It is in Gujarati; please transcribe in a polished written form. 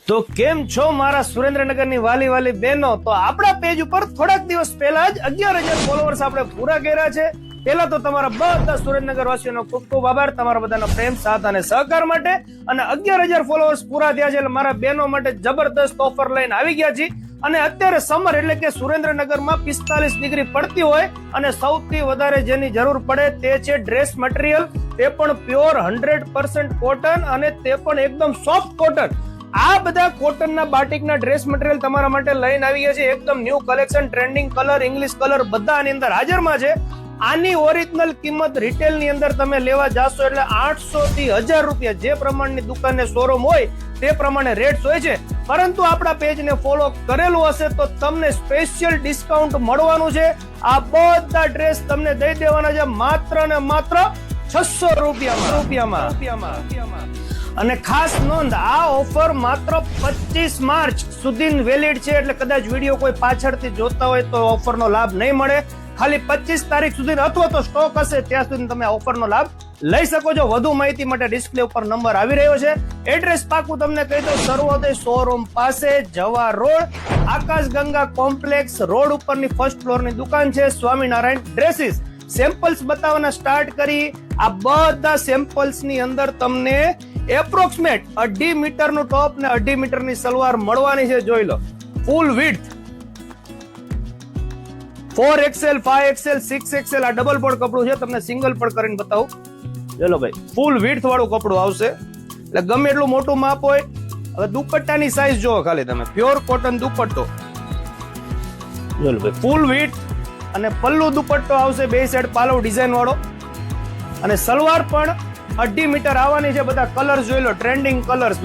તો કેમ છો મારા સુરેન્દ્રનગરની વાલી વાલી બહેનો? તો આપણા પેજ ઉપર થોડાક દિવસ પહેલા જ 11,000 ફોલોવર્સ આપણે પૂરા કર્યા છે. પહેલા તો તમારા બધા સુરેન્દ્રનગર વાસીઓનો ખૂબ ખૂબ આભાર તમારા બધાનો પ્રેમ, સાથ અને સહકાર માટે. અને 11,000 ફોલોવર્સ પૂરા થયા છે એટલે મારા બહેનો માટે જબરદસ્ત ઓફર લઈને આવી ગયા છીએ. અને અત્યારે સમર એટલે કે સુરેન્દ્રનગરમાં 45 ડિગ્રી પડતી હોય અને સૌથી વધારે જેની જરૂર પડે તે છે ડ્રેસ મટીરિયલ, તે પણ પ્યોર 100% કોટન અને તે પણ એકદમ સોફ્ટ કોટન. આ બધા કોટનના બાટિકના ડ્રેસ મટીરિયલ તમારા માટે લઈને આવી ગયા છે. એકદમ new collection, trending colour, English colour બધા આની અંદર હાજરમાં છે. આની ઓરિજિનલ કિંમત રિટેલ ની અંદર તમે લેવા જાશો એટલે 800 થી 1000 રૂપિયા, જે પ્રમાણની દુકાને શોરૂમ હોય તે પ્રમાણે રેટ્સ હોય છે. પરંતુ આપણા પેજને ફોલો કરેલું હશે તો તમને સ્પેશિયલ ડિસ્કાઉન્ટ મળવાનું છે. આ બધા ડ્રેસ તમને દઈ દેવાના છે માત્ર ને માત્ર 600 રૂપિયામાં. અને ખાસ નોંધ, આ ઓફર માત્ર 25 માર્ચ સુધી વેલિડ છે. એટલે કદાચ વિડીયો કોઈ પાછળથી જોતા હોય તો ઓફરનો લાભ નહીં મળે. ખાલી 25 તારીખ સુધી અથવા તો સ્ટોક હશે ત્યાં સુધી તમે ઓફરનો લાભ લઈ શકો છો. વધુ માહિતી માટે ડિસ્પ્લે ઉપર નંબર આવી રહ્યો છે. એડ્રેસ પાકું તમને કહી દઉં, સર્વોદય શોરૂમ પાસે જવા રોડ, આકાશ ગંગા કોમ્પ્લેક્સ રોડ ઉપરની ફર્સ્ટ ફ્લોરની દુકાન છે સ્વામિનારાયણ ડ્રેસીસ. સેમ્પલ્સ બતાવવાના સ્ટાર્ટ કરી. આ બધા સેમ્પલ્સ ની અંદર તમને એપ્રોક્સિમેટ 2.5 મીટરનું ટોપ ને 2.5 મીટરની સલવાર મળવાની છે. જોઈ લો, ફૂલ વિડ્થ 4XL, 5XL, 6XL આ ડબલ પણ કપડું છે. તમને સિંગલ પણ કરીને બતાવું. ચલો ભાઈ, ફૂલ વિડ્થ વાળું કપડું આવશે એટલે ગમે એટલું મોટું માપ હોય. હવે દુપટ્ટાની સાઈઝ જોવો ખાલી તમે, પ્યોર કોટન દુપટ્ટો. ચલો ભાઈ, ફૂલ વિડ્થ અને પલ્લુ દુપટ્ટો આવશે, બે સાઈડ પાલવ ડિઝાઇન વાળો. અને સલવાર પણ 2.5 મીટર આવવાની છે. બધા કલર્સ જોઈ લો, ટ્રેન્ડિંગ કલર્સ.